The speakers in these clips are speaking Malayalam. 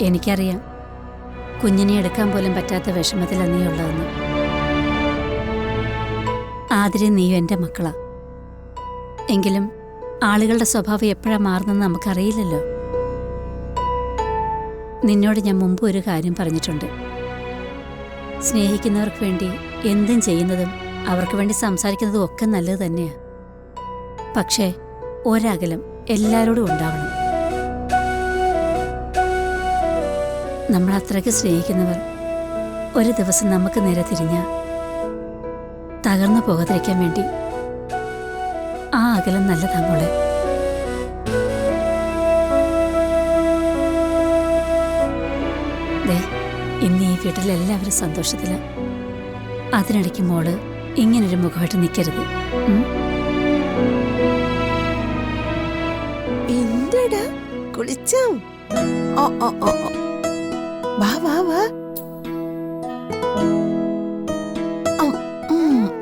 എനിക്കറിയാം കുഞ്ഞിനെ എടുക്കാൻ പോലും പറ്റാത്ത വിഷമത്തിലാണ് നീ ഉള്ളതെന്ന്. ആതിരെ നീയും എൻ്റെ മക്കളാ. എങ്കിലും ആളുകളുടെ സ്വഭാവം എപ്പോഴാണ് മാറുന്നതെന്ന് നമുക്കറിയില്ലല്ലോ. നിന്നോട് ഞാൻ മുമ്പ് ഒരു കാര്യം പറഞ്ഞിട്ടുണ്ട്. സ്നേഹിക്കുന്നവർക്ക് വേണ്ടി എന്തും ചെയ്യുന്നതും അവർക്ക് വേണ്ടി സംസാരിക്കുന്നതും ഒക്കെ നല്ലത് തന്നെയാണ്. പക്ഷേ ഒരകലം എല്ലാവരോടും ഉണ്ടാവണം. നമ്മൾ അത്രയ്ക്ക് സ്നേഹിക്കുന്നവർ ഒരു ദിവസം നമുക്ക് നേരെ തിരിഞ്ഞാൽ തകർന്നു പോകാതിരിക്കാൻ വേണ്ടി ആ അകലം നല്ലതാ മോളെ. ദേ, ഇന്ന് ഈ വീട്ടിലെല്ലാവരും സന്തോഷത്തില്. അതിനിടയ്ക്ക് മോള് ഇങ്ങനൊരു മുഖമായിട്ട് നിൽക്കരുത്. എന്തടാ കുളിച്ചോ? ഓ ഓ ഓ ഓ, വാ വാ വാ.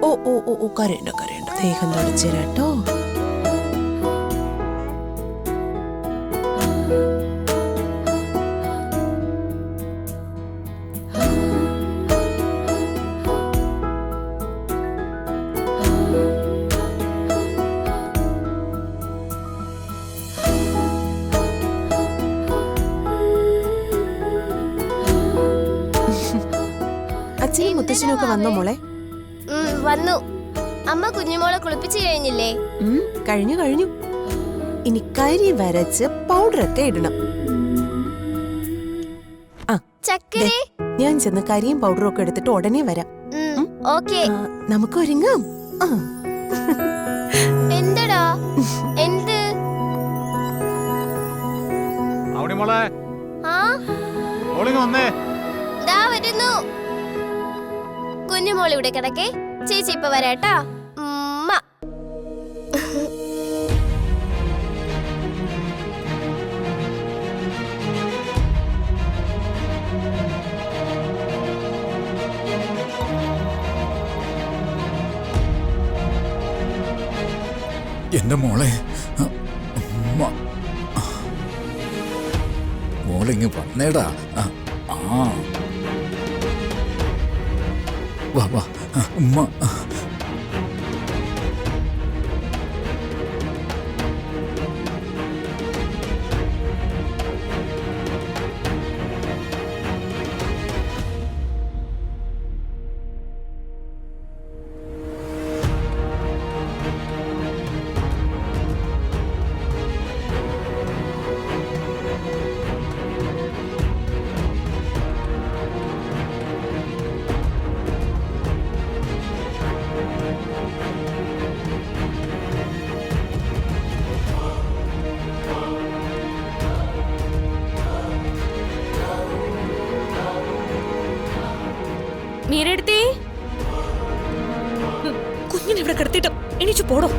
ഓ ഓ ഓ ഓ, കരയണ്ട കരയണ്ട, ദേഹം തുടച്ചേരാട്ടോ. അച്ഛനും മുത്തശ്ശനും ഒക്കെ വന്നോ മോളെ? വന്നു. അമ്മ കുഞ്ഞുമോളെ കുളിപ്പിച്ചു കഴിഞ്ഞില്ലേ? കഴിഞ്ഞു കഴിഞ്ഞു. ഇനി കരി വരച്ച് പൗഡറൊക്കെ ഇടണം. ആ ചക്കരേ, ഞാൻ ചെന്ന് കരിയും പൗഡറും ഒക്കെ എടുത്തിട്ട് ഉടനെ വരാം. ഓക്കേ. നമുക്ക് ഒരുങ്ങാം. എന്തടാ? എന്ത്? അവിടെ മോളെ, ആ, മോളിങ് വന്നേ. ദാ വരുന്നു. കുഞ്ഞുമോൾ ഇവിടെ കിടക്കേ, ചേച്ചി ഇപ്പൊ വരാട്ടാ. ഉമ്മ. എന്റെ മോളെ, മോളിങ് വന്നേടാ. വാ വാ ഉമ്മ. മീരെടുത്തേ, കുഞ്ഞിനെ ഇവിടെ കിടത്തിട്ട് എണീച്ചു പോടോ.